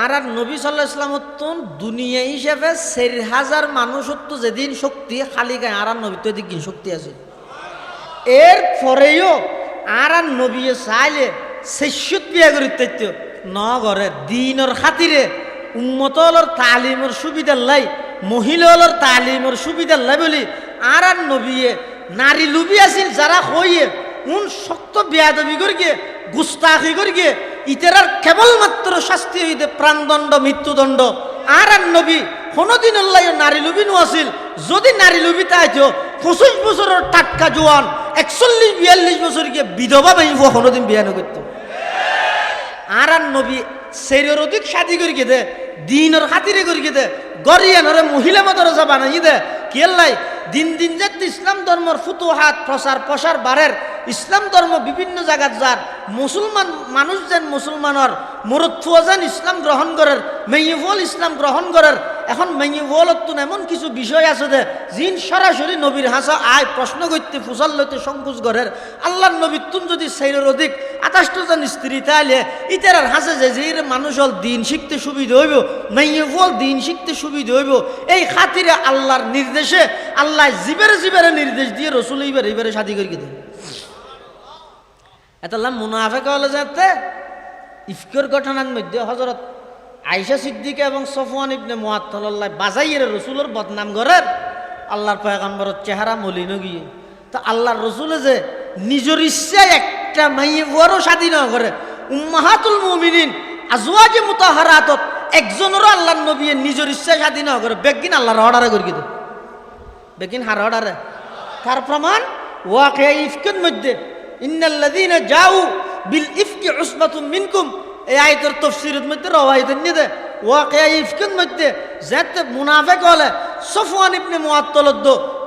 আর নবী সাল্লাল্লাহু আলাইহি ওয়াসাল্লাম দুনিয়া হিসেবে 4000 মানুষ তো যেদিন শক্তি খালি গায় আর নবী তো দিন শক্তি আছে এর পরেও আর নবী চাইলে 600 বিয়া করিতে ন ঘরে দিনের খাতিরে উম্মতলর তালিমের সুবিধার লাই মহিলার তালিমের সুবিধার লাই বলি আর নবীয়ে নারী লুবি আছিল যারা হইয়ে উন শক্ত বেয়াদবি করিয়ে গুস্তাখি করিয়ে ইতেরার কেবলমাত্র শাস্তি হইতে প্রাণদণ্ড মৃত্যুদণ্ড আর নবী কোনোদিন আল্লাহ নারী লুবি নো আছিল যদি নারী লুবি তাইতো 25 বছরের টাটকা জোয়ান 41-42 বছর গিয়ে বিধবা ভাইব কোনোদিন বিয়া নগত আর নবী শরীর অধিক শাদি করিয়ে দে দিনের খাতিরে করিয়ে দে গরিয়ানরে মহিলা মাদ্রাসা বানাই দে কেল্লাই দিন দিন যে ইসলাম ধর্মের ফুতুহাত প্রসার বাড়ের ইসলাম ধর্ম বিভিন্ন জায়গাত যার মুসলমান মানুষ যেন মুসলমানের মুরুত্ফুয়া যেন ইসলাম গ্রহণ করার মেইফল ইসলাম গ্রহণ করার এখন মেইফলত এমন কিছু বিষয় আছে যে জিন সরাসরি নবীর হাসা আয় প্রশ্ন করতে ফুসাল লইতে সংকোচ করার আল্লাহর নবীর তুন যদি সেইরের অধিক 28 জন স্ত্রী তাইলে ইতার হাসে যে যে মানুষ হল দিন শিখতে সুবিধা হইব মেইফল দিন শিখতে সুবিধা হইব এই খাতিরে আল্লাহর নির্দেশে আল্লাহ জিবেরে নির্দেশ দিয়ে রসুল এইবারে শাদি করিয়ে দেয় এতলা মুনাফেক হলে যাতে ইফকের ঘটনার মধ্যে হযরত আয়েশা সিদ্দিকা এবং সফওয়ান ইবনে মুআত্তাল বাজাইয়ের রসুলের বদনাম করেন আল্লাহর পয়গম্বরের চেহারা মলিন গিয়ে তো আল্লাহর রসুলে যে নিজের ইচ্ছায় একটা মাইয়ে বড় শাদী না করে উম্মাহাতুল মুমিনিন আজওয়াজে মুতাহারাতত একজনেরও আল্লাহর নবী নিজের ইচ্ছায় শাদী না করে বেগিন আল্লাহর অর্ডারে করে দেয় বেগিন হার অর্ডারে তার প্রমাণ ওয়াকিয়া ইফকের মধ্যে ইন্নাল্লাযীনা জাউ বিল ইফকি উসবাতুম মিনকুম এই আয়াতের তাফসীরের মধ্যে রাওয়ায়াতের নিদে ওয়াকিয়া ইফকের মধ্যে যাতে মুনাফিক হলে সফওয়ান ইবনে মুআত্তাল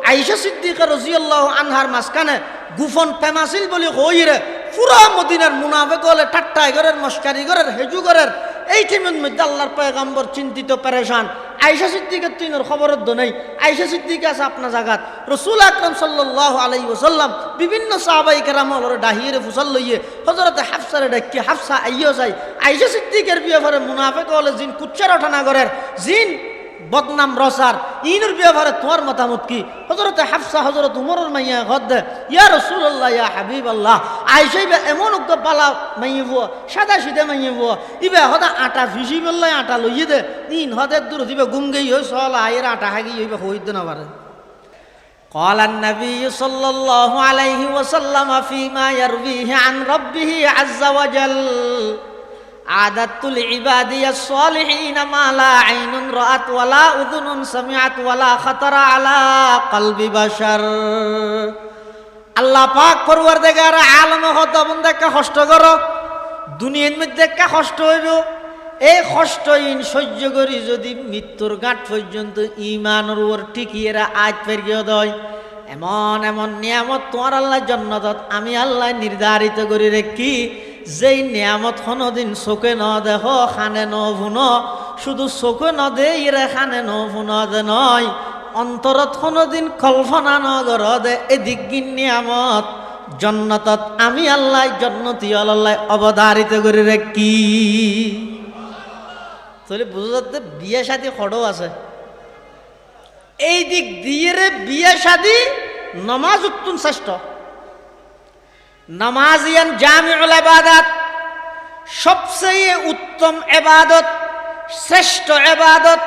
আয়েশা সিদ্দিকা রাদিয়াল্লাহু আনহার মাঝখানে গুফন ফেমাসিল বলি কইরে পুরা মদিনার মুনাফিক হলে ঠাট্টাই করের মস্কারি করের হেজু করের এই টাইমের মধ্যে আল্লাহর পয়গম্বর চিন্তিত পেরেশান আয়েশা সিদ্দিকার তিনের খবরের দ নেই আয়েশা সিদ্দিকা আছে আপনার জায়গাত রাসূল আকরাম সাল্লাল্লাহু আলাইহি ওয়াসাল্লাম বিভিন্ন সাহাবায়ে কেরাম ওর ডাহিরে ফুসাল লইয়ে হযরতে হাফসারে ডাকি হাফসা আইয়ো যায় আয়েশা সিদ্দিকার ব্যাপারে মুনাফিক হলে জিন কুচ্চার ওঠানা করের জিন বদনাম রসার ইনুর ব্যাপারে তোমার মতামত কি হযরতে হাফসা হযরত উমরের মাইয়া গদ্দে ইয়া রাসূলুল্লাহ ইয়া হাবিবাল্লাহ আয়েশা ইবা এমন উক্ত পালা মাইব সাদা সিধা মাইব ইবা হদা আটা ভিজি বললাই আটা লইয়ে দে ইন হদে দূর দিবে গুম গই হই সল আয়ের আটা হাগি হইবে হইদ না পারে قال النبي صلى الله عليه وسلم فيما يرويه عن ربه عز وجل আদাতুল ইবাদিয়াস সালিহিন মা লা আইনুন রাআত ওয়ালা উযুনুন সামিআত ওয়ালা খাতারা আলা কলবি বাশার আল্লাহ পাক পরওয়ারদিগার আলম হত বন্দাকে কষ্ট করো দুনিয়ার মধ্যে একটা কষ্ট হইব এই কষ্ট ইন সহ্য করি যদি মৃত্যুর ঘাট পর্যন্ত ঈমানের উপর টিকিয়েরা আজ পেরিয়ে দেয় এমন এমন নিয়ামত তোমার আল্লাহ জান্নাতত আমি আল্লাহ নির্ধারিত করে রেখি যেই নিয়ামত কোনোদিন চোখে ন দেহ খানে ন ভুন শুধু চোখে ন দে ইরে খানে ন ভুন দে নয় অন্তরত কোনোদিন কল্পনা ন কর দে এদিক নিয়ামত জান্নাতত আমি আল্লাহ জান্নাতি আল্লাহ অবধারিত করে রেখি তাহলে বুঝা যাচ্ছে বিয়ে শাদী খড়ও আছে এই দিক দিয়ে রে বিয়ে শাদী নামাজ উত্তম শ্রেষ্ঠ নামাজিয়ান জামিউল ইবাদাত সবচেয়ে উত্তম ইবাদত শ্রেষ্ঠ ইবাদত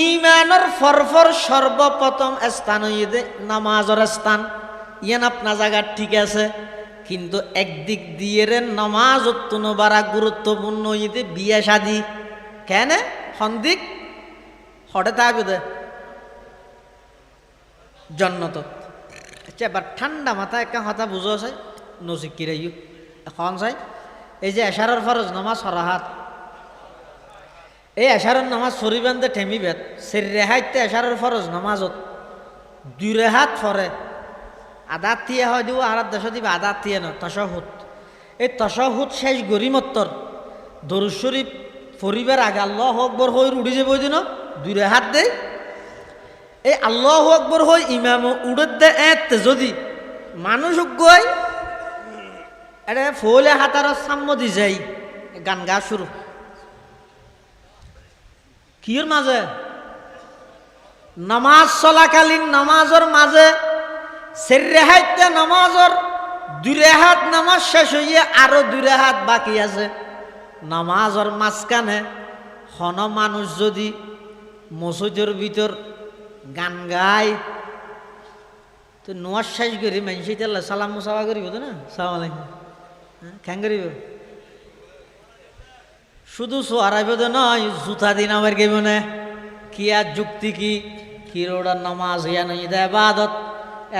ঈমানের ফরফর সর্বপ্রথম স্থান হইছে নামাজের স্থান ইয়ান আপনা জায়গা ঠিক আছে কিন্তু একদিক দিয়ে রে নামাজ উত্তম বাড়া গুরুত্বপূর্ণ হইতে বিয়ে শাদী কেন সন্দিক হঠাৎ থাকবে জন্নত আচ্ছা এবার ঠান্ডা মাথায় একটা কথা বুঝো চাই নজিকিরাইও এখন চাই এই যে এশারের ফরজ নামাজ সরাহাত এই এশারের নামাজ সরিবেন্দে ঠেমিবেদ সের রেহাইতে এশারের ফরজ নামাজত 2 রেহাত ফরে আদাত থিয়ে হয় দিব আর দেশ দিবে আদাত থিয়ে ন তাশাহুদ এই তাশাহুদ শেষ গরিমত্তর দরুদ শরীফ ফরিবার আগে আল্লাহু আকবার হই উড়ি যাব দিন 2 রেহাত দে এই আল্লাহু আকবার হই ইমাম উড়ে দে এত যদি মানুষ গয় এটা ফলে হাতার সাম্য দি যাই গান গা শুরু কির মাঝে? নামাজ চলাকালীন নামাজের মাঝে সেরেহাইতে নামাজের 2 রেহাত নামাজ শেষ হইয়া আরো 2 রেহাত বাকি আছে। নামাজের মাঝখানে হন মানুষ যদি মসজিদের ভিতর গান গায় তো নোয়াজ শেষ করি মানুষ সালাম মুসাফা করিব তো না, সালাম আলাইকুম কেন করিব? শুধু সোয়ারাইব তো নয়, জুতা দিন আমার কে মনে কি আর যুক্তি কি ওটা নামাজ হইয়া নই এবাদত,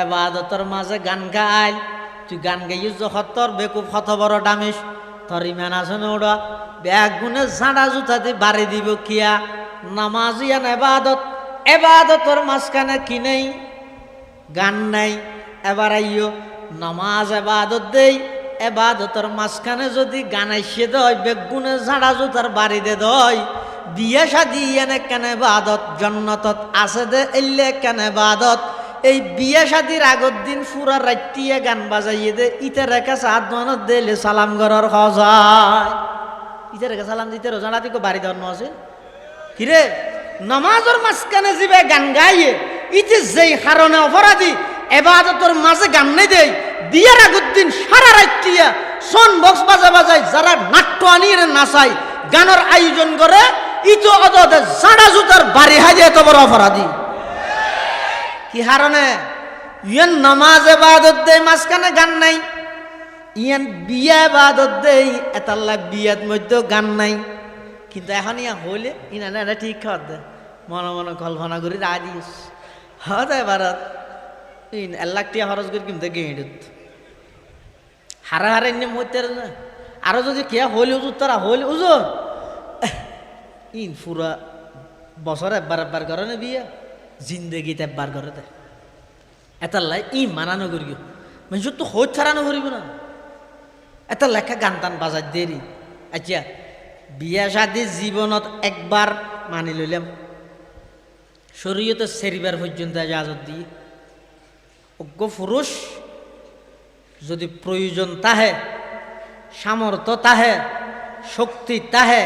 এবাদতের মাঝে গান গাই, তুই গান গাইস যখন তোর বেকুব হত বড় ডামিস তোর ইমান আছে না ওটা ব্যাগ গুনে ঝাঁড়া জুতা দিয়ে বাড়ি দিব কিয়া? নামাজ ইয়ান এবাদত, এবাদতের মাঝখানে কি নেই? গান নাই। এবার আইও নামাজ এবাদত দেই, এবাদতের মাঝখানে যদি গান আইসে দেয় বেগুনে ঝাড়া জুতার বাড়িতে দেয়, বিয়ে শাদি এনে কেন এবাদত? জন্নতত আছে দে এলে কেন এবাদত? এই বিয়ে শাদির আগর দিন পুরা রাত্রিয়ে গান বাজাইয়ে দে, ইতে রেখে সাত মানত দিলে সালাম করার হজায়, ইতে রেখে সালাম দিতে রোজানা দিকে বাড়ি দেওয়ার আছে কিরে? নামাজের মাঝখানে যাবে গান গাইয়ে, ইতে যেই কারণে অপরাধী এবাদতের মাঝে গান নেই দেয়, বিয়ের আগের দিন সারা রাত্রিয়া সন বক্স বাজায় যারা নাট্য আনিয়ে নাচায় গানের আয়োজন করে, ইতো অদে জাড়া জুতার বাড়ি হাজে এত বড় অপরাধী। কি হারণে? ইয়ান নামাজ এবাদত দেয় মাঝখানে গান নাই, ইয়ান বিয়া এবাদত দেয় এতাল্লা বিয়ার মধ্যেও গান নাই। কিন্তু এখন ইয়া হইলে ইনা এটা ঠিক খাওয়ার দেয়, মনে মনে কল্পনা করি রাজিস হতে ভারত ইন 1 লাখ টাকা খরচ করি কিন্তু গেঁড়ত হারা হারা এনে মরতে না। আরো যদি কে হইলে উজুর তারা হইলে উজুর ইন পুরা বছর একবার করে না বিয়া, জিন্দগিতে একবার করে দেয় এটার লাই ই মানানো করিও মানুষ তো হই ছাড়ানো করিব না, এটা লেখা গান টান বাজার দেরি। আচ্ছা বিয়া শাদী জীবনত একবার মানি লইলাম, শরীয়তে সেরিবার পর্যন্ত ইজাজত দিয়ে অজ্ঞ পুরুষ যদি প্রয়োজন তাহে, সামর্থ্য তাহে, শক্তি তাহে,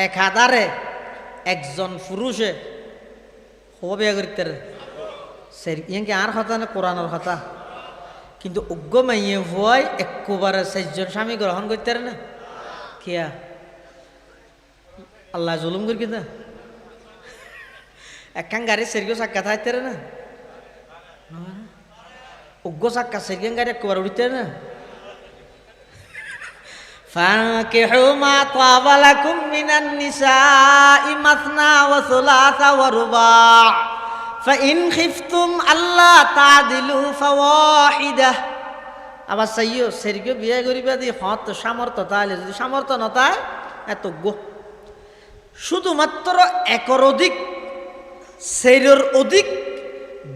এক হাজারে একজন পুরুষে হব বিয়া করতে ইয়াকে আর কথা না কোরআনের কথা। কিন্তু অজ্ঞ মাইয়ে ভয় একবারে 4 জন স্বামী গ্রহণ করতে না কিয়া? আল্লাহ জুলুম করি না, একখান গাড়ি সেরগো চাক্কা থাকতে না, অজ্ঞ চাক্কা সেরগেন গাড়ি একবার উঠতে না। فانكحوا ما طاب لكم من النساء مثنى وثلاث ورباع فإن خفتم ألا تعدلوا فواحدة। আবার চাইও সেরগো বিয়ে করিবা দি হত সামর্থ্য তাহলে, যদি সামর্থ্য নতায় এত গো শুধুমাত্র একর অধিক সেইর অধিক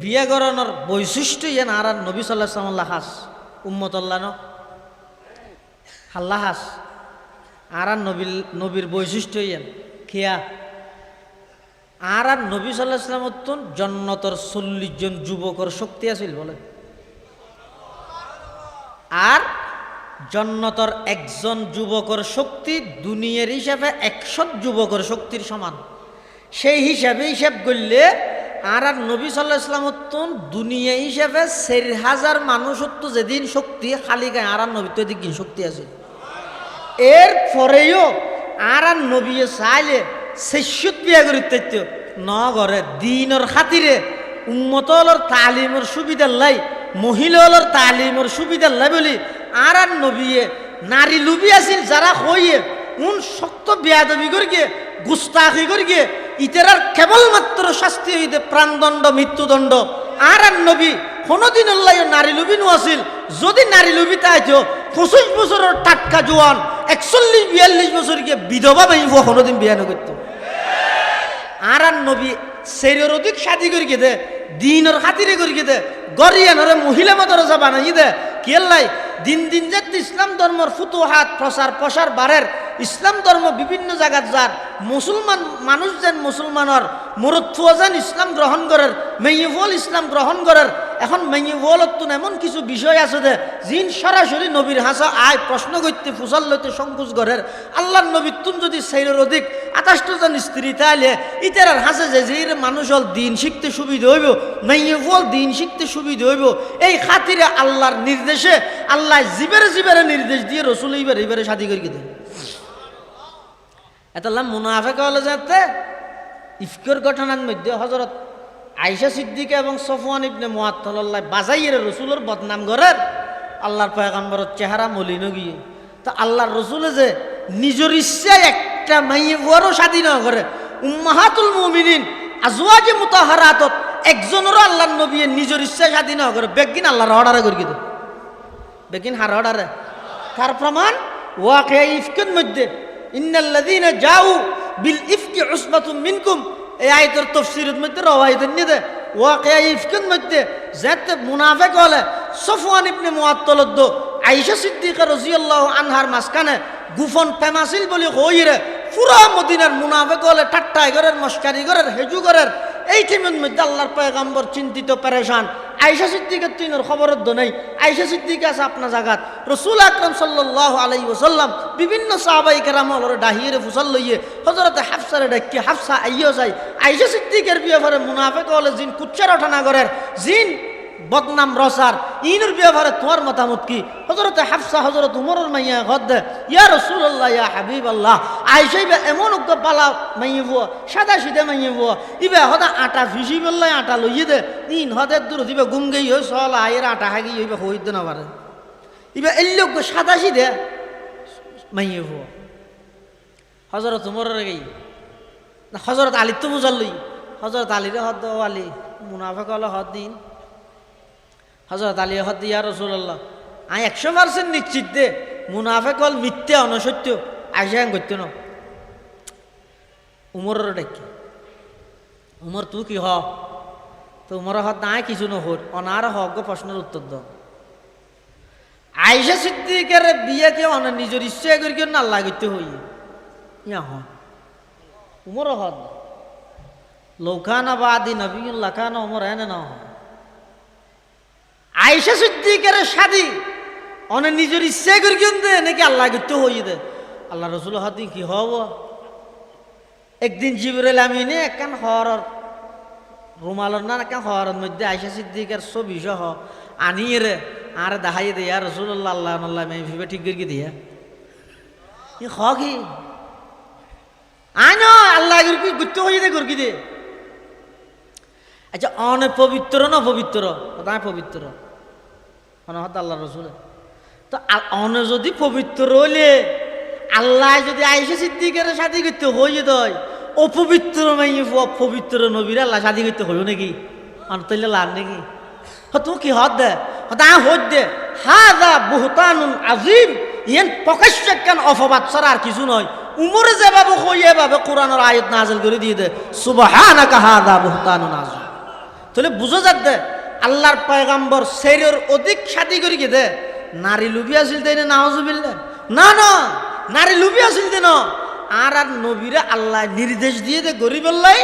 বিয়ে করানোর বৈশিষ্ট্য ইয়েন আর নবী সাল্লাল্লাহু আলাইহি ওয়াসাল্লাম হাস উম্মত আল্লাহ ন আল্লাহ হাস আর নবীর বৈশিষ্ট্য ইয়েন খেয়া আর নবী সাল্লাল্লাহু আলাইহি ওয়াসাল্লাম জন্নতর 40 জন যুবকর শক্তি আছিল বলে, আর জন্নতর একজন যুবকর শক্তি দুনিয়ার হিসাবে 100 যুবকর শক্তির সমান। সেই হিসাবে হিসাব করলে আর নবী সাল্লাল্লাহু আলাইহি ওয়াসাল্লাম দুনিয়া হিসাবে 4000 মানুষ তো যেদিন শক্তি খালি গায়ে আর নবী তো দিন শক্তি আছে। এর পরেও আর নবী চাইলে 600 বিয়া করিতে ন ঘরে দিনের খাতিরে উম্মতলর তালিমের সুবিধার লাই, মহিলার তালিমের সুবিধার লাই বলি আর নবীয়ে নারী লুবি আছিল যারা হইয়ে উন শক্ত বেয়াদবি করি গিয়ে গুস্তাখি করি গিয়ে ইতেরার কেবলমাত্র শাস্তি হইতে প্রাণদণ্ড মৃত্যুদণ্ড। আর নবী কোনোদিন আল্লাহ নারী লুবি নো আছিল, যদি নারী লুবি তাইতো 25 বছরের টাটকা জোয়ান 41-42 বছর গিয়ে বিধবা ভাইব কোনোদিন বিয়া নকরত। আর নবী সেইর অধিক শাদি করি গে দে, দিনের খাতিরে করি গে দে, গরিয়ানরে মহিলা মাদ্রাসা বানাই দে কেল্লাই। দিন দিন যে ইসলাম ধর্মের ফুতুহাত প্রসার বাড়ের, ইসলাম ধর্ম বিভিন্ন জায়গাত যার মুসলমান মানুষ যেন মুসলমানের মুরুত্থুয়া যেন ইসলাম গ্রহণ করার, মেয়েফল ইসলাম গ্রহণ করার, এখন মাইয়ে বলতুন এমন কিছু বিষয় আছে যে জিন সরাসরি নবীর হাসা আয় প্রশ্ন করতে ফুসাল লইতে সংকোচ করের আল্লাহর নবীর তুন যদি সেইরের অধিক 28 জন স্ত্রী তাইলে ইতার হাসে যে মানুষ হল দিন শিখতে সুবিধা হইব মাইয়ে বল দিন শিখতে সুবিধা হইব এই খাতিরে আল্লাহর নির্দেশে আল্লাহ জিবেরে নির্দেশ দিয়ে রসুল এইবারে শাদি করি দেন। এতাল্লাহ মুনাফেক হলে যাতে ইফকর ঘটনার মধ্যে হযরত আয়েশা সিদ্দিকা এবং সফওয়ান ইবনে মুআত্তাল বাজাইয়ের রসুলের বদনাম করেন আল্লাহর পয়গম্বরের চেহারা মলিন গিয়ে। তো আল্লাহর রসুলে যে নিজের ইচ্ছায় একটা মাইয়ে বড় শাদী না করে উম্মাহাতুল মুমিনিন আজওয়াজে মুতাহারাতত একজনেরও আল্লাহর নবী নিজের ইচ্ছায় শাদী না করে বেগিন আল্লাহর অর্ডারে করে দিত বেগিন হার অর্ডারে। তার প্রমাণ ওয়াকিয়া ইফকের মধ্যে ইন্নাল্লাযীনা জাউ বিল ইফকি উসবাতুম মিনকুম এই আয়াতের তাফসীরের মধ্যে রওয়ায়াত নিয়ে ওয়াকিয়া ইফকের মধ্যে যাতে মুনাফিক হলে সফওয়ান ইবনে মুআত্তাল আয়েশা সিদ্দিকা রাদিয়াল্লাহু আনহার মাঝখানে গুফন ফেমাসিল বলি কইরে পুরা মদিনার মুনাফিক হলে ঠাট্টাই করেন মস্কারি করেন হেজু করেন। এই টাইমের মধ্যে আল্লাহর পয়গম্বর চিন্তিত পেরেশান আয়েশা সিদ্দিকার তিনের খবরের দ নেই আয়েশা সিদ্দিকা আছে আপনার জায়গাত রাসূল আকরাম সাল্লাল্লাহু আলাইহি ওয়াসাল্লাম বিভিন্ন সাহাবায়ে কেরাম ওরে ডাহিয়ে ফুসাল লইয়ে হযরতে হাফসারে ডাকি হাফসা আইয়ো যায় আয়েশা সিদ্দিকার ব্যাপারে মুনাফিক হলে জিন কুচ্চার ওঠানা করেন জিন বদনাম রসার ইনের ব্যাপারে তোমার মতামত কি? হযরতে হাফসা হযরত উমরের মাইয়া গদ ইয়া রাসূলুল্লাহ ইয়া হাবিবাল্লাহ আয়েশা ইবা এমন উক্ত পালা মাইয়া বুয়া সাদা সিধা মাইয়া বুয়া ইবা হদা আটা ভিজি বললাই আটা লইয়ে দে ইন হদে দূর দিবা গুম গই হই সল আয়ের আটা হাগি ইবা হইদ না পারে ইবা এল্লোক সাদা সিধা মাইয়া বুয়া হযরত উমরের গই না হযরত আলী তো বুঝাল লই হযরত আলীরে হদ আলী মুনাফিক হল হদ দিন হযরত আলী হদ ইয়া রাসূলুল্লাহ আমি 100% নিশ্চিত দে মুনাফিক হল মিথ্যা অনসত্য আয়েশা করতে না উমরের ডাকি উমর তুই কি হ তো উমর হদ নাই কিছু নহর অনার হক প্রশ্নের উত্তর দাও আয়েশা সিদ্দিকার বিয়ে কে অন নিজের ইচ্ছা করি কেন আল্লাহ করতে হই ইয়া হ উমর হদ লৌকানা বাদি নবিয়ুল্লাহ কানা উমর এনে না আয়েশা সিদ্দিকার শাদী অনে নিজের ইচ্ছা করি কেন দে নাকি আল্লাহ করতে হই দে আল্লাহ রসুল হাতি কি হব একদিন জিবরাইল আমিনে একখান হরর রুমালর না একখান হরর মধ্যে আয়েশা সিদ্দিকার ছবি সহ আনিয়ে রে আর দেখাই দে ইয়া রাসূলুল্লাহ আল্লাহ আল্লাহ আমি ভিবে ঠিক করে দিয়া কি খ কি আনো আল্লাহ করতে হই দে করকি দে আচ্ছা অনে পবিত্র না পবিত্র তাই পবিত্র অনহত আল্লাহ রসুল তো অনে যদি পবিত্র হইলে আল্লাহ যদি আয়েশা সিদ্দিকার শাদী করতে হই দয় অপবিত্র মাইয়ে পবিত্র নবীর আল্লাহ শাদী করতে হইল নাকি অন্তলে লাভ নাকি তুমি কি হদ দে তা হদ দে হাযা বুহতানুন আযীম ইয়েন প্রকাশ্য কেন অপবাদ ছাড়া আর কিছু নয় উমরে যেভাবে কই এভাবে কোরআনের আয়াত নাযিল করে দিয়ে দে সুবহানাকা হাযা বুহতানুন আযীম তাহলে বুঝো যাক দে আল্লাহর পয়গম্বর শরীর অধিক শাদী করি কে দে নারী লুবি আছিল তাই না নাউজুবিল্লাহ না না নারী লুবি আছিল দেন আর আর নবীরে আল্লাহ নির্দেশ দিয়ে দে গরিবল্লাই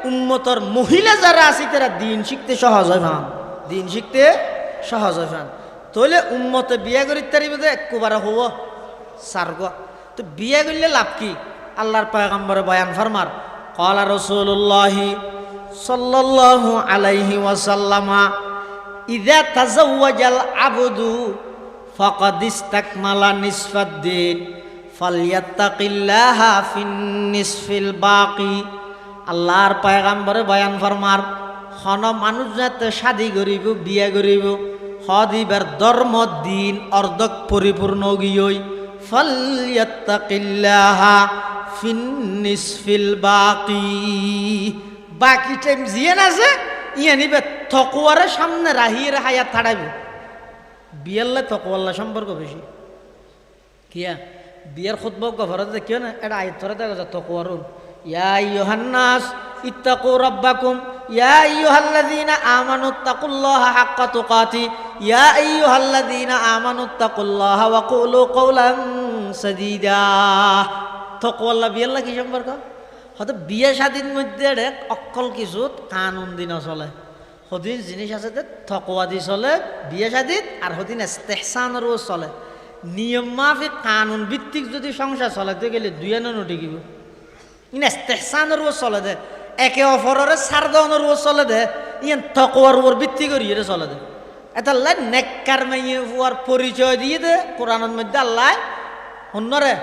উম্মতর মহিলা যারা আছে তারা দিন শিখতে সহজ হয় ভান দিন শিখতে সহজ হয় ভান তাহলে উম্মতে বিয়া করি তারিবে দে একবারে হব সার্গ তো বিয়া করলে লাভ কি আল্লাহর পয়গম্বরে বয়ান ফরমার ক্বালা রাসূলুল্লাহি সাল্লাল্লাহু আলাইহি ওয়াসাল্লামা ইযা তাযাওয়াজাল আবদু ফাকাদ ইসতাকমালা নিসফাদ-দ্বীন ফালইয়াত্তাকিল্লাহা ফিন নিসফিল বাকি। আল্লাহর পয়গম্বরে বয়ান ফরমার হন মানুষ যাতে শাদী করিব বিয়া করিব হদিবার ধর্ম দিন অর্ধক পরিপূর্ণ গিয়ই ফালইয়াত্তাকিল্লাহা ফিন নিসফিল বাকি বাকি টাইম জিয়ান আছে ইয়ে নিবে তকওয়ারে সামনে রাহিয়ে হায়াত থাড়াইব বিয়াল্লা তকওয়াল্লা সম্পর্ক বেশি কিয়া বিয়ার খুতবা গফরত দেখিও না এটা আয়াত ধরে দেখা যায় তকওয়ারুন ইয়া আইয়ুহান নাস ইত্তাকু রাব্বাকুম ইয়া আইয়ুহাল্লাযীনা আমানুত্তাকুল্লাহা হাক্কা তুকাতি ইয়া আইয়ুহাল্লাযীনা আমানুত্তাকুল্লাহা ওয়া কুলু কওলান সাদীদা তকওয়াল্লা বিয়াল্লা কি সম্পর্ক হয়তো বিয়ে শাদীর মধ্যে অক্কল কিছু কানুন দিন চলে সদিন জিনিস আছে যে তকওয়া দি চলে বিয়ে শাদিত আর সদিন ইস্তেহসানরও চলে নিয়ম মাফিক কানুন ভিত্তিক যদি সংসার চলাতে গেলে দুইয়ানো নটিকিব ইস্তেহসানরও চলে দে একে অপরের সার দেওয়ানোরও চলে দে ইয়ান তকওয়ার উপর ভিত্তি করি এটা চলে দে এটা আল্লাহ নেককার মাইয়ে হওয়ার পরিচয় দিয়ে দে কোরআনের মধ্যে আল্লাহ অন্যরে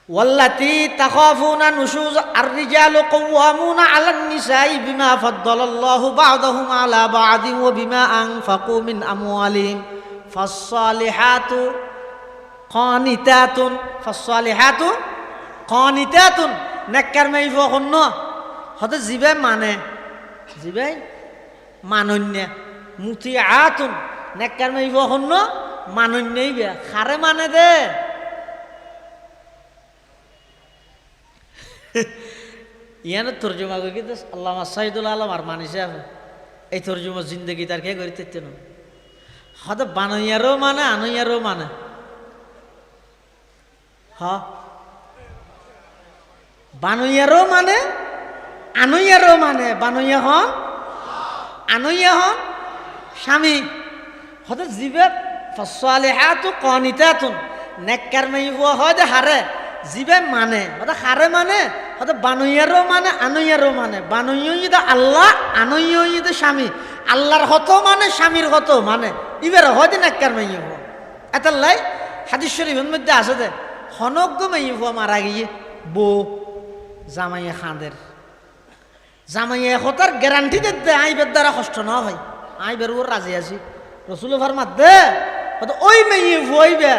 والتي تخافون نشوز الرجال قوامون على النساء بما فضل الله بعضهم على بعض وبما أنفقوا من أموالهم فالصالحات قانتات নেককার মাই ফখন্ন হতে জিবে মানে জিবে মানন্য মুতিআতুন নেককার মাই ফখন্ন মানন্যই বে খারে মানে দে ইয়ানো তর্জমা করি কিন্তু আল্লামা সাইদুল আলম আর মানিসে এই তর্জমা জিন্দগি তার কে করি তেতে না হয়তো বানইয়ারও মানে আনইয়ারও মানে হ বানইয়ারও মানে আনইয়ারও মানে বানইয়া হন আনইয়া হন স্বামী হয়তো জিবে ফাসসালিহাতু কানিতাতুন নেককার মাই হয় দে হারে জিবে মানে হয়তো হারে মানে হয়তো বানইয়ারও মানে আনইয়ারও মানে বানইয়া আল্লাহ আনইয়া স্বামী আল্লাহর হত মানে স্বামীর হত মানে ইবের হয়তো নেককার মাইয়া হওয়া এত লাই হাদিস শরীফের মধ্যে আছে দে হনজ্ঞ মাইয়া হওয়া মারা গিয়ে বউ জামাইয়া খাঁদের জামাইয়া হতার গ্যারান্টি দে আইবের দ্বারা কষ্ট না হয় আইবের ওর রাজি আছি রসুল ফারমাত দে হয়তো ওই মাইয়া হইবে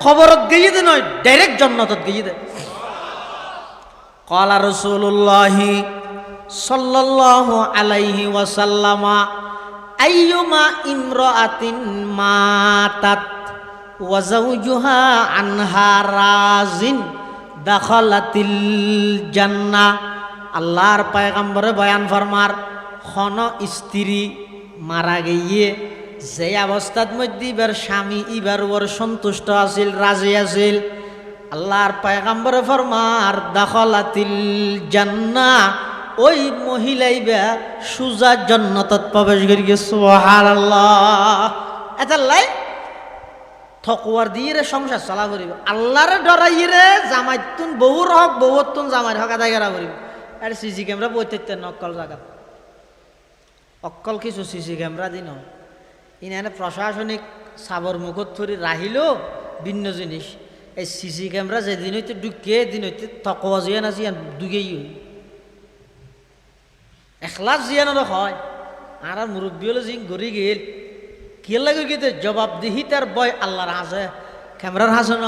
খবরত গিয়ে দে নয় ডাইরেক্ট জন্নতত গিয়ে দে قال رسول الله صلى الله عليه وسلم أيما امرأة ماتت وزوجها عنها راض دخلت الجنة আল্লাহর পয়গম্বরে বয়ান ফরমার খন স্ত্রী মারা গিয়ে যে অবস্থার মধ্যে ইবার স্বামী ইবার ওর সন্তুষ্ট আছিল রাজি আছিল আল্লাহর পয়গম্বরে ফরমার দাখলাতিল জান্নাহ ওই মহিলাইবা সুজা জান্নাতত প্রবেশ করি গেছে সুবহানাল্লাহ এটা লাই তকওয়ার দিয়ে সংসার চলা করিব আল্লাহর ডরাইরে জামাইতুন বহুর হক বহুতুন জামাইর হক আদায় করা করিব আর সিসি ক্যামেরা বইতে নকল জায়গা অকল কিছু সিসি ক্যামেরা দিন ইনানে প্রশাসনিক সাবর মুখত ধরে রাহিল ভিন্ন জিনিস এই সিসি ক্যামেরা যেদিন হইতে ঢুকে দিন হইতে তকওয়া জিয়ান আছে দুগেই এখলাস জিয়ানোর হয় আর মুরব্বী হলে জিং গড়ি গেল কি লাগে গিয়ে জবাবদিহি তার বয় আল্লাহর হাসে ক্যামেরার হাসে ন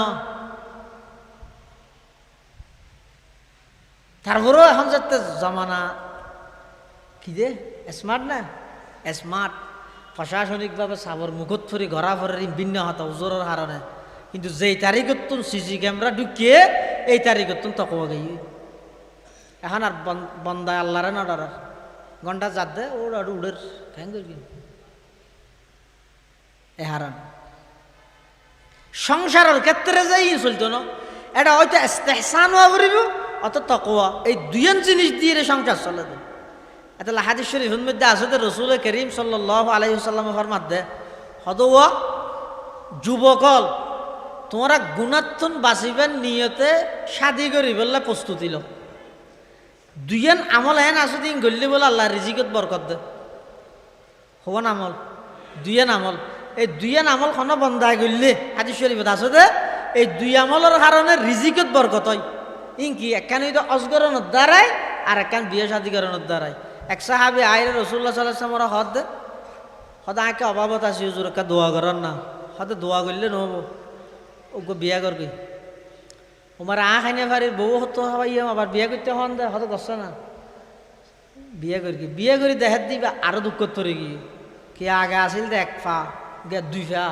তারপরেও এখন যাতে জমানা কি দে স্মার্ট না স্মার্ট প্রশাসনিকভাবে সাবর মুখত ধরে ঘরা ফরের ভিন্ন হতা ওজোরের হারণে কিন্তু যেই তারিখত তুন সিসি ক্যামেরা ঢুকিয়ে এই তারিখত তুন তকওয়া গেই এখন আর বন্দায় আল্লাহরে না ডরার ঘন্টা যাত দে ওর আর উড়ের কেন করবি এ হারান সংসারের ক্ষেত্রে যাই চলতো না এটা হয়তো ইস্তেহসান হওয়া করিব অত তকওয়া এই দুইজন জিনিস দিয়ে সংসার চলে দেয় এটা হাদিস শরীফের মধ্যে আছে যে রসুল করিম সাল্লাল্লাহু আলাইহি ওয়াসাল্লাম ফরমাত দে হদওয়া যুবকল তোমরা গুণাত্তন বাঁচিবেন নিয়তে শাদি করি বললে প্রস্তুতি লো দুইজন আমল হেন আছে দিন গল্লি বলে আল্লাহ রিজিকত বরকত দে হবন আমল দুইজন আমল এই দুইজন আমল কোনো বন্ধাই গল্লি হাদিস শরীফত আছে যে এই দুই আমলের কারণে রিজিকত বরকত হয় ইনকি একখান হইতো অজগরণের দ্বারাই আর একখান বিয়ে শাদি করানোর দ্বারাই এক সাহাবি আইরে রসুল্লাহ সাল্লাল্লাহু আলাইহি ওয়াসাল্লাম হদ দে হদ আঁকে অভাবত আছে হুজুর একটা দোয়া করার না হতে দোয়া করলে নহব ওকে বিয়া করবি তোমার খাইনে ভারির বউ হতো হবাই আবার বিয়া করতে হন দে হয়তো দশ না বিয়া করি দেখাত দিবা আরো দুঃখ তরে গিয়ে কি আগে আসিল দে এক ফা গে দুই ফা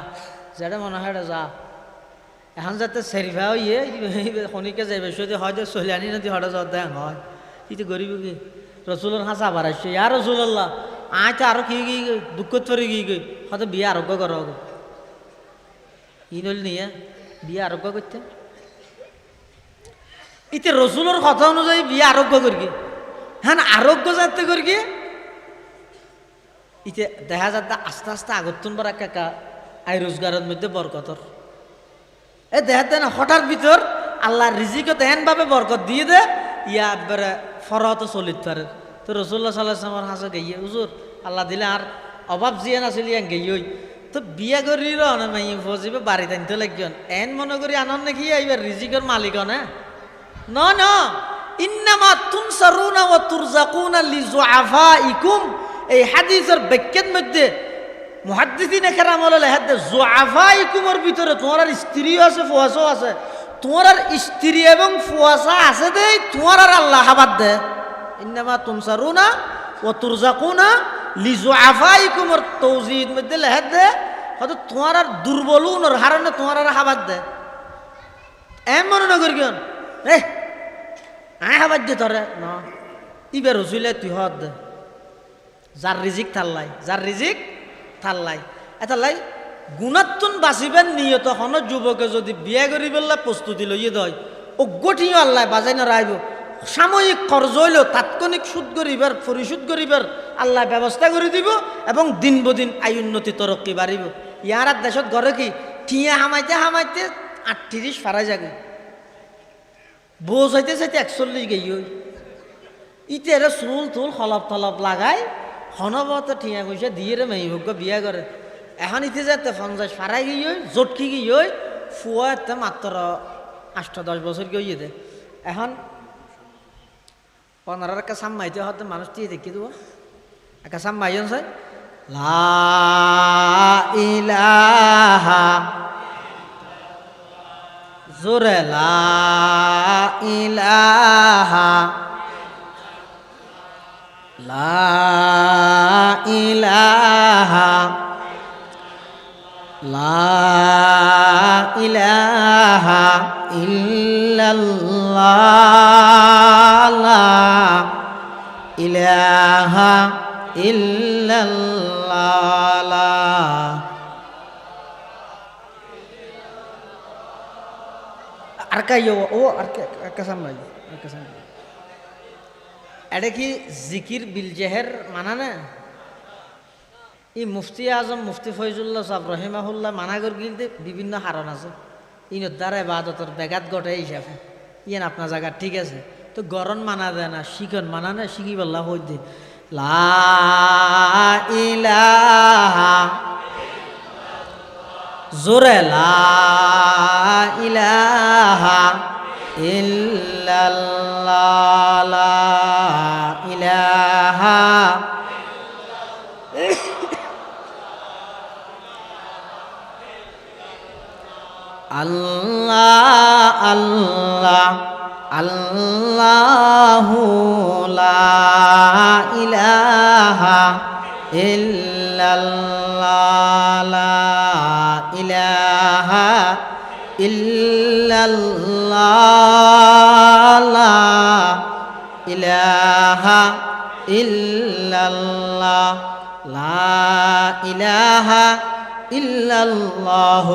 যেটা মনে হয় যা এখন যাতে চারিফা ইয়ে শনিকে যাইবে যদি হয়তো চলি আনি নদী হঠাৎ যাওয়ার দেখ হয় কিন্তু গরিব কি রসুলের হাঁস আবার আসছে ইয়ার রসুল্লাহ আয় তো আরো কি গিয়ে দুঃখ তরে গিয়ে গই হয়তো বিয়ে আরোগ্য করো ই নইল নিয়ে বিয়ে আরোগ্য করতে ইতে রসুলের কথা অনুযায়ী বিয়ে আরোগ্য করি হ্যাঁ আরোগ্য যাতে করি ইতে দেখা যাতে আস্তে আস্তে আগতুন বার একা আই রোজগারের মধ্যে বরকতর এ দেখাতে না হঠাৎ ভিতর আল্লাহ রিজিকে তেহেন ভাবে বরকত দিয়ে দে ইয়া একবারে ফরহত চলিত পারে তো রসুল্লাহ সাল্লাহামের হাসে গেয়ে হুজুর আল্লাহ দিলে আর অভাব জিয়ে নাছিল ইয়ান গেই তো বিয়া করি রাই ফজিবে বাড়ি টানতে লাগবেন এন মনে করি আনন্দ নাকি এইবার রিজিকের মালিক না ন ইন্নামা তুনসারুনা ওয়া তুরজাকুনা লিজুআফাইকুম এই হাদিসের বাক্যের মধ্যে মুহাদ্দিসিনে কেরাম লেখে জুআফাইকুমের ভিতরে তোমার আর স্ত্রীও আছে ফুয়াসাও আছে তোমার আর স্ত্রী এবং ফুয়াসা আছে দে তোমার আর আল্লাহ হাবাদ দে ইন্নামা তুনসারুনা ওয়া তুরজাকুনা লিজুআফাইকুমের তৌজিদ মধ্যে লেখে দে হয়তো তোমার আর দুর্বলুনের হারণে তোমার আর হাবাদ দে এমন নগর কেন আয় হাবাদ দে তোরে না ইবার রসুলে তুই হদ দে যার রিজিক থাল্লাই এতালাই গুণাত্তুন বাঁচিবেন নিয়ত হন যুবকে যদি বিয়া করি পেলা প্রস্তুতি লইয়ে দেয় ও গঠিও আল্লাহ বাজাই না রাইব সাময়িক খরচ হইলেও তাৎক্ষণিক সুদ করিবার পরিশোধ করিবার আল্লাহ ব্যবস্থা করে দিব এবং দিন বদিন আয় উন্নতি তরক্কি বাড়িব ইয়ার আর দেশত ঘরে কি ঠিয়া হামাইতে 38 ফারাই যাবে বোঝ হইতে চাইতে 41 গেই ইতে চুল তুল খলপ তলপ লাগাই হনবত ঠিয়া পয়সা দিয়ে রে মেহিভোগ্য বিয়া করে এখন ইতে যাতে 50 ফারাই গিয়ে জটকি গিয়ে ফুয়া এতে মাত্র 8-10 বছর গিয়ে দে এখন 15 একটা সাম্মাইতে হয়তো মানুষ দিয়ে দেখি দেবো একটা সাম্মাইজন চাই লা ইলাহা জোরে লা ইলাহা লা ইলাহা লা ইলাহা ইল্লাল্লাহ লা ইলাহা ইল্লাল্লাহ আর কাইও ও আর কাসামাই এটা কি জিকির বিল জেহের মানা না এই মুফতি আজম মুফতি ফয়জুল্লাহ সাহেব রহিমাহুল্লাহ মানা করে গিলতে বিভিন্ন হারণ আছে ইনের দ্বারা ইবাদতের ব্যাঘাত ঘটে হিসাবে ইয়েন আপনার জায়গা ঠিক আছে তো গরম মানা দেয় না শিখন মানা না শিখি বললা হই দে লা ইলাহা জোরে লা ইলাহা ইল্লাল্লাহ লা ইলাহা আল্লাহ আল্লাহ আল্লাহু লা ইলাহা ইল্লাল্লাহ লা ইলাহা ইল্লাল্লাহ লা ইলাহা ইল্লাল্লাহ লা ইলাহা ইল্লাল্লাহ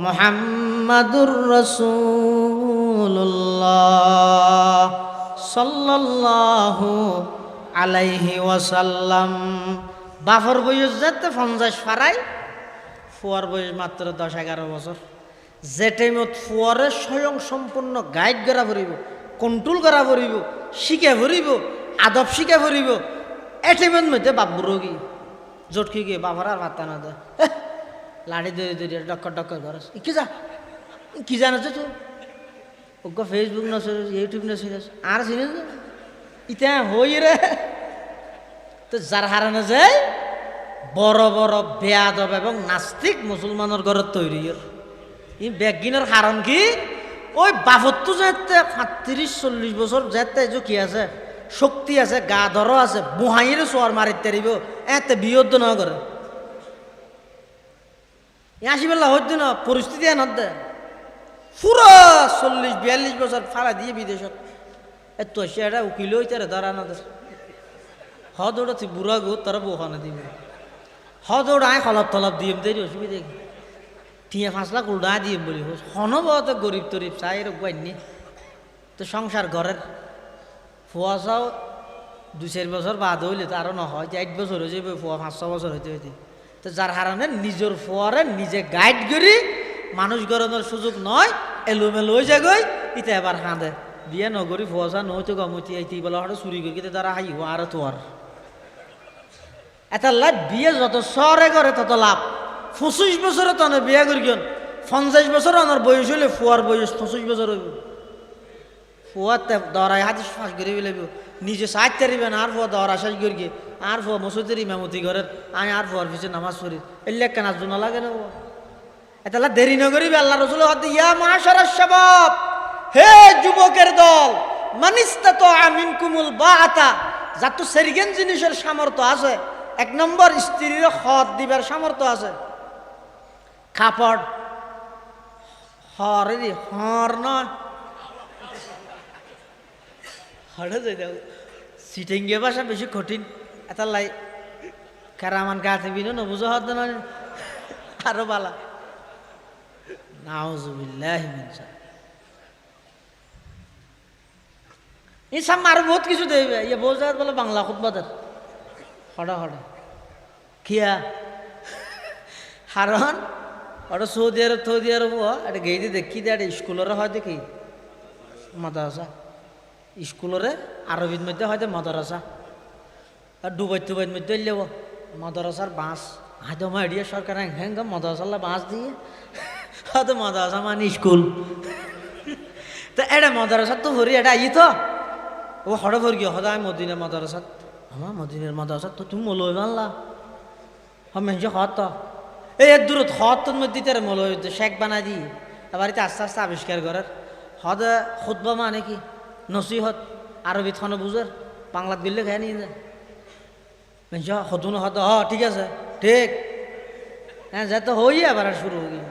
মুহাম্মাদুর রাসূলুল্লাহ সাল্লাল্লাহু আলাইহি ওয়াসাল্লাম বাফর বয়স যেতে 50 ফারাই ফুয়ার বয়স মাত্র 10-11 বছর যে টাইমত ফুয়ারে স্বয়ং সম্পূর্ণ গাইড করা পড়িব কন্ট্রোল করা পড়িব শিখে পড়িব আদব শিখে পড়িব এ টাইমের মধ্যে বাবু রোগী জটকি গিয়ে বাবার আর ভাত না দেয় লাড়ি ধরে ধরে ডক্কর করস কি জানাস তুই ওকে ফেসবুক নছিস ইউটিউব নছিস আর চিনিস ইটা হই রে তো যার হারানো যায় বড় বড় বেয়াদব এবং নাস্তিক মুসলমানের ঘর তৈরি ই ব্যাগিনের কারণ কি ওই বাফত্তু যেতে 35-40 বছর যেতে কি আছে শক্তি আছে গা ধরো আছে বুহাইয়ের সোয়ার মারিতে দিব এতে বিয়োদ্ধ না করে আসিবেলা হইতো না পরিস্থিতি এনত দে পুরো 40-42 বছর ফালা দিয়ে বিদেশত এত সেটা উকিল হইতে ধরানো হদৌড়া তুই বুড়া গো তারা বহানো দিব হদৌড়া আয় খলপ তলপ দিম দেরি অসুবিধা কি 3-5 লাখ উল্টা দিম বলি হনবত গরিব তরিব চাই এর গুয়াইনি তো সংসার ঘরের ফুয়াশাও 2-4 বছর বাদ হইলে তো আরো নহয়, 8 বছর হয়ে যাবে, 5-6 বছর হইতে হইতে। তো যার কারণে নিজের ফুয়ারে নিজে গাইড করি মানুষ গড়ানোর সুযোগ নয়, এলোমেলো হয়ে যাগই ইতে এবার হাঁদে বিয়ে নগরী ফুয়াশা নইতো গমতি আইতি বলা হঠাৎ চুরি করি তারা হাই হওয়া আর তোয়ার এটা লাভ বিয়ে যত সরে করে তত লাভ। 25 বছরে তনে বিয়ে করি কেন 50 বছর আমার বয়স হইলে ফুয়ার বয়স 25 বছর হইব। ফুয়াতে দরাই হাতে শ্বাস করে ফেলব নিজে সাজ তারিবে না, আর ফুয়া দরা শ্বাস করি গিয়ে আর ফুয়া মসজিদের ইমামতি ঘরের আমি আর ফুয়ার পিছিয়ে নামাজ পড়ি এলে কেন না লাগে না। এটা দেরি নগরিবে আল্লাহ রসুল ইয়া মাশারাশ শাবাব, হে যুবকের দল, মানিস্তাতা মিনকুমুল বাআতা, যার তো সেরিগেন জিনিসের সামর্থ্য আছে। 1 নম্বর স্ত্রীর হদ দিবার সামর্থ্য আছে। কাপড় হরেরি হর নয় হরে যাই দাও সিটিংয়ে ভাষা বেশি কঠিন। এটা লাই কারামান গাতে বিনো নবুঝো হদ নয় আরো বালা নাউজুবিল্লাহি মিন যালিক। ইনসাম আরো বহুত কিছু দেবে ইয়ে বোঝার বলে বাংলা খুতবাদের হড়া হড়া কিয়া হারন ওটা সৌদি আরব এটা গেই দিয়ে দেখি দে স্কুলের হয় দেখি মাদ্রাসা, স্কুলের আরবির মধ্যে হয়তো মাদ্রাসা, আর ডুবাই টুবাইয়ের মধ্যে এলেও মাদ্রাসার বাঁশ হয়তো আমার এডিয়া সরকার হ্যাং মাদ্রাসাল্লা বাঁশ দিয়ে হয়তো মাদ্রাসা মানে স্কুল। তো এটা মাদ্রাসার তো ভরি এটা আই তো ও হড়ে ভর গিয়ে হদা আমি মদিনের মাদ্রাসাত আমার মদিনের মাদ্রাসাত তো তুমি মলই বানলা হমেন হত এই দূরত হতর মধ্যে তার মলই শেখ বানাই দি বাড়িতে আস্তে আস্তে আবিষ্কার করার হদে খুতবা মানে কি নসিহত আরবিত খানো বুঝার বাংলাত গেলে খেয়ে নিয়ে যায় হতুন হত হ ঠিক আছে ঠিক হ্যাঁ যাতে হই আবার শুরু হয়ে গিয়ে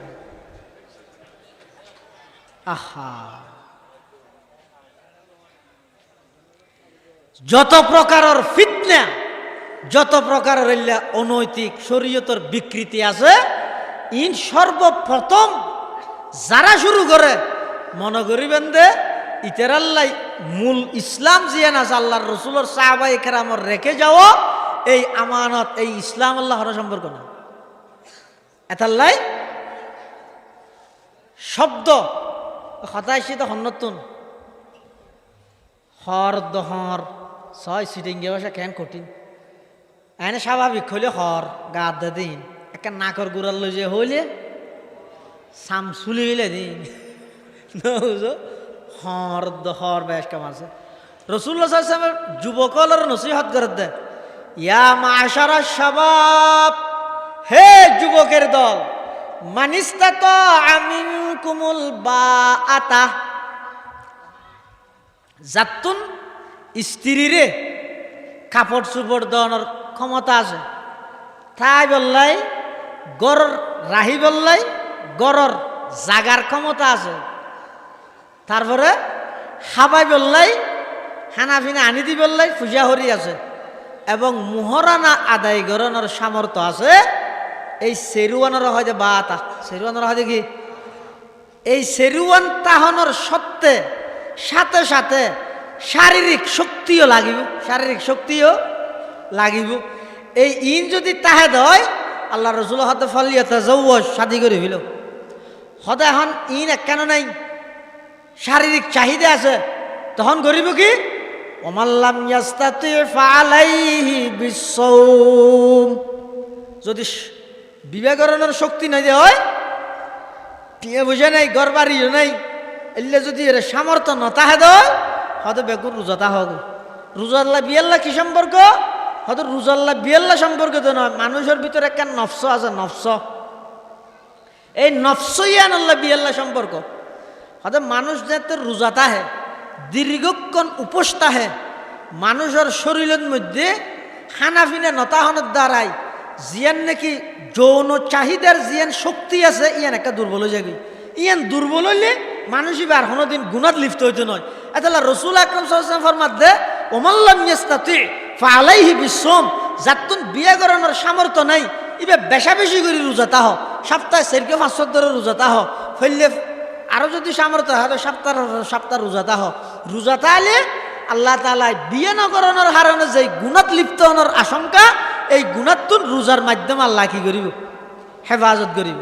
আহা যত প্রকারের ফিতনা যত প্রকারের অনৈতিক শরীয়তের বিকৃতি আছে ইন সর্বপ্রথম যারা শুরু করে মনে করিবেন দে ইতার আল্লাহ মূল ইসলাম জিয়ান আছে আল্লাহর রসুলের সাহাবায়ে কেরামর রেখে যাও এই আমানত এই ইসলাম আল্লাহর সম্পর্ক না। এতাল্লাই শব্দ হতাশ তো হন্নতুন হর দহর ছয় সিটিংগে ভাষা কেন কঠিন এনে স্বাভাবিক হইলে হর গা দে দিন একটা নাকর গুড়াল লই যে হইলে সামসুলি হইলে দিন হর দহর বেশ কাম আছে। রসুল্লাহ সাল্লামের যুবকলের নসিহত করে দে ইয়া মাশারাশ শাবাব, হে যুবকের দল, মানিস্তাতা মিনকুমুল বাআতা, যাতুন স্ত্রীরে কাপড় চুপড় দেওয়ানোর ক্ষমতা আছে তাই বললাই গরর রাহি বললাই গরর জাগার ক্ষমতা আছে, তারপরে হাবাই বললাই হানাফিনা আনি দি বললাই পূজা হরি আছে এবং মুহরানা আদায় করানোর সামর্থ্য আছে। এই সেরুয়ানের হয়তো বাতা সেরুয়ানের হয়তো কি এই সেরুয়ান তাহনের সত্ত্বে সাথে সাথে শারীরিক শক্তিও লাগিব, শারীরিক শক্তিও লাগিব। এই ইন যদি তাহে হয় আল্লাহ রসুল হতে ফলিয়াতে যৌবস শাদি করে ফেল হতে এখন ইন কেন নাই শারীরিক চাহিদা আছে তখন করিব কি ওমাল্লাম ইয়াস্তাতি ফালাইহি বিসসাওম, যদি বিবেকরণের শক্তি নাই যে হয় টিয়ে বুঝে নাই গড়বাড়িও নাই এলে যদি এর সামর্থ্য নতাহে দেয় হয়তো বেগুন রোজাতা হোক। রোজাল্লা বিয়াল্লা কি সম্পর্ক হয়তো রোজাল্লা বিয়াল্লা সম্পর্ক তো নয়, মানুষের ভিতরে একটা নফস আছে নফস, এই নফসইয়ান আল্লাহ বিয়াল্লা সম্পর্ক হয়তো মানুষ যাতে রোজাতা হে দীর্ঘক্ষণ উপোসতা হে মানুষের শরীরের মধ্যে খানাফিনা নতাহনের দ্বারাই জিয়ান নাকি যৌন চাহিদার জিয়ান শক্তি আছে ইয়ান একটা দুর্বল হয়ে যাবে। ইয়ান দুর্বল হইলে মানুষই আর কোনোদিন গুনাত লিপ্ত হইতে নয়। এতালা রসুল আকরাম সাল্লাল্লাহু আলাইহি ওয়াসাল্লাম ফরমাতে ওমাল্লাম ইয়াস্তাতি ফালাইহি বিসসাওম, যাতুন বিয়ে করানোর সামর্থ্য নাই ইবে বেশা বেশি করে রোজাতা হ সপ্তাহে সেরকে 500 ধরে রোজাতা হ ফেললে আরো যদি সামর্থ্য হয় সপ্তাহ রোজাতা হ রোজাতা হলে আল্লাহ তাআলা বিয়ে নকরণের কারণে যে গুণাত লিপ্ত হওয়ার আশঙ্কা, এই গুণাতুন রোজার মাধ্যমে আল্লাহ কি করিব? হেফাজত করিব।